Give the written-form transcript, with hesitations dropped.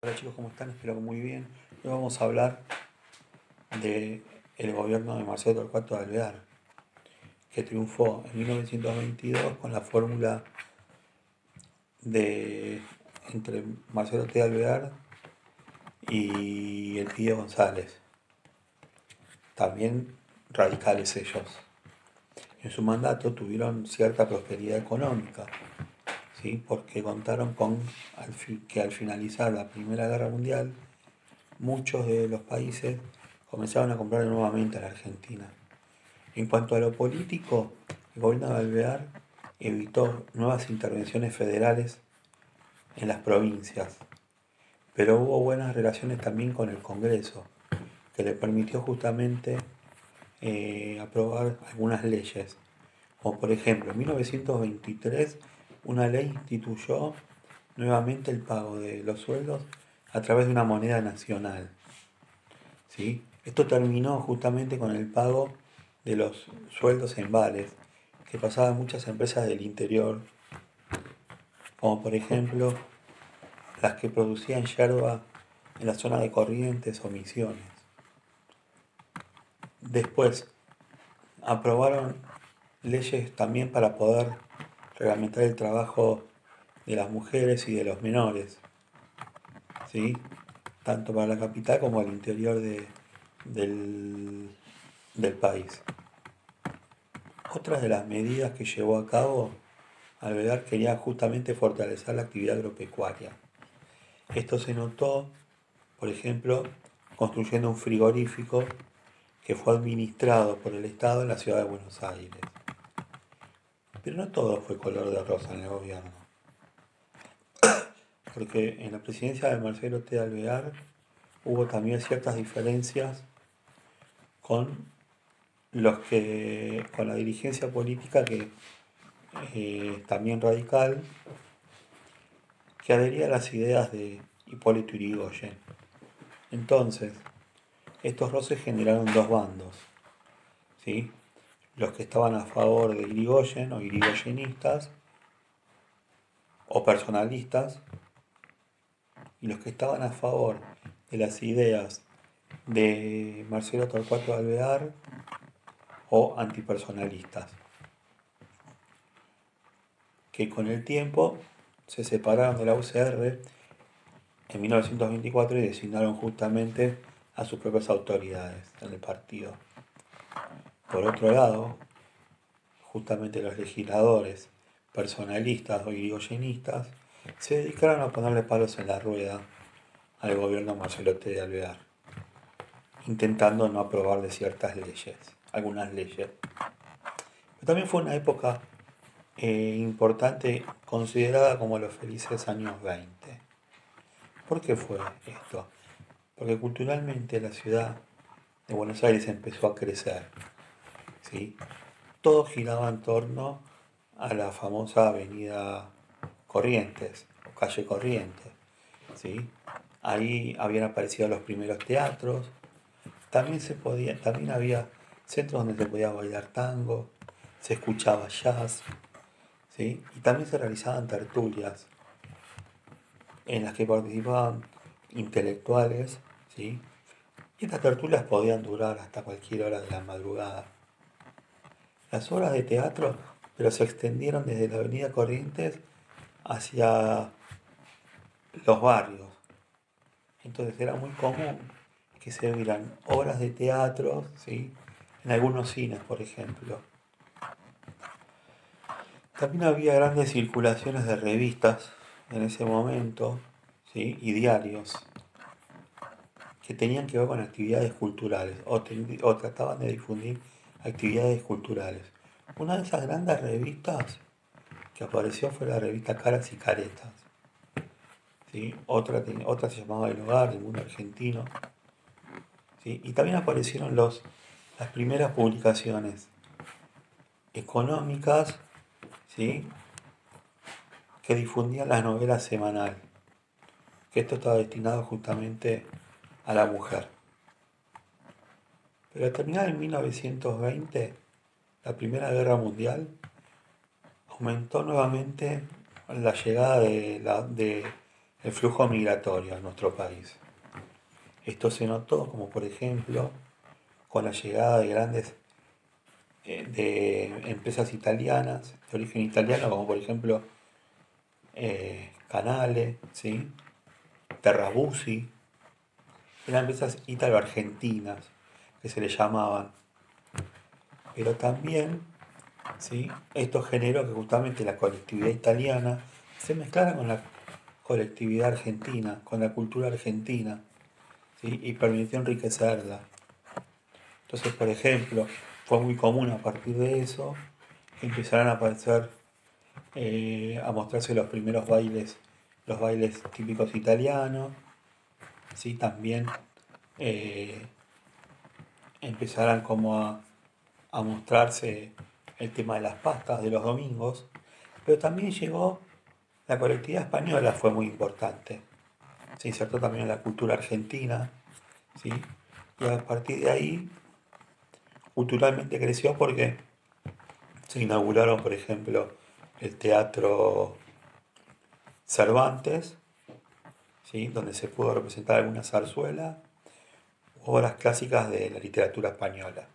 Hola chicos, ¿cómo están? Espero que muy bien. Hoy vamos a hablar de el gobierno de Marcelo Torcuato de Alvear, que triunfó en 1922 con la fórmula de entre Marcelo T. Alvear y el Pío González, también radicales ellos. En su mandato tuvieron cierta prosperidad económica, ¿sí? Porque contaron con que al finalizar la Primera Guerra Mundial muchos de los países comenzaron a comprar nuevamente a la Argentina. En cuanto a lo político, el gobierno de Alvear evitó nuevas intervenciones federales en las provincias, pero hubo buenas relaciones también con el Congreso, que le permitió justamente aprobar algunas leyes, como por ejemplo en 1923 una ley instituyó nuevamente el pago de los sueldos a través de una moneda nacional. ¿Sí? Esto terminó justamente con el pago de los sueldos en vales que pasaban muchas empresas del interior, como por ejemplo las que producían yerba en la zona de Corrientes o Misiones. Después aprobaron leyes también para poder reglamentar el trabajo de las mujeres y de los menores, ¿sí? Tanto para la capital como al interior del, del país. Otras de las medidas que llevó a cabo, Alvear quería justamente fortalecer la actividad agropecuaria. Esto se notó, por ejemplo, construyendo un frigorífico que fue administrado por el Estado en la ciudad de Buenos Aires. Pero no todo fue color de rosa en el gobierno, porque en la presidencia de Marcelo T. Alvear hubo también ciertas diferencias con con la dirigencia política que también radical, que adhería a las ideas de Hipólito Yrigoyen. Entonces, estos roces generaron dos bandos, ¿sí? Los que estaban a favor de Yrigoyen o yrigoyenistas o personalistas, y los que estaban a favor de las ideas de Marcelo Torcuato de Alvear o antipersonalistas, que con el tiempo se separaron de la UCR en 1924 y designaron justamente a sus propias autoridades en el partido. Por otro lado, justamente los legisladores personalistas o irigoyenistas se dedicaron a ponerle palos en la rueda al gobierno Marcelo T. de Alvear, intentando no aprobarle ciertas leyes, algunas leyes. Pero también fue una época importante, considerada como los felices años 20. ¿Por qué fue esto? Porque culturalmente la ciudad de Buenos Aires empezó a crecer, ¿sí? Todo giraba en torno a la famosa avenida Corrientes, o calle Corrientes, ¿sí? Ahí habían aparecido los primeros teatros, también había centros donde se podía bailar tango, se escuchaba jazz, ¿sí? Y también se realizaban tertulias en las que participaban intelectuales, ¿sí? Y estas tertulias podían durar hasta cualquier hora de la madrugada. Las obras de teatro, pero se extendieron desde la avenida Corrientes hacia los barrios. Entonces era muy común que se vieran obras de teatro, ¿sí? En algunos cines, por ejemplo. También había grandes circulaciones de revistas en ese momento, ¿sí? Y diarios que tenían que ver con actividades culturales o trataban de difundir actividades culturales. Una de esas grandes revistas que apareció fue la revista Caras y Caretas, ¿sí? Otra se llamaba El Hogar, El Mundo Argentino, ¿sí? Y también aparecieron las primeras publicaciones económicas, ¿sí? Que difundían las novelas semanal, que esto estaba destinado justamente a la mujer. Pero al terminar en 1920, la Primera Guerra Mundial, aumentó nuevamente la llegada de el flujo migratorio en nuestro país. Esto se notó como por ejemplo con la llegada de grandes de empresas italianas, de origen italiano, como por ejemplo Canale, ¿sí? Terrabusi, eran empresas ítalo-argentinas que se le llamaban. Pero también, ¿sí? Esto generó que justamente la colectividad italiana se mezclara con la colectividad argentina, con la cultura argentina, ¿sí? Y permitió enriquecerla. Entonces, por ejemplo, fue muy común a partir de eso que empezaran a aparecer, a mostrarse los bailes típicos italianos, ¿sí? También eh, empezaran como a mostrarse el tema de las pastas de los domingos, pero también llegó la colectividad española, fue muy importante. Se insertó también en la cultura argentina, ¿sí? Y a partir de ahí, culturalmente creció porque se inauguraron, por ejemplo, el Teatro Cervantes, ¿sí? Donde se pudo representar alguna zarzuela, obras clásicas de la literatura española.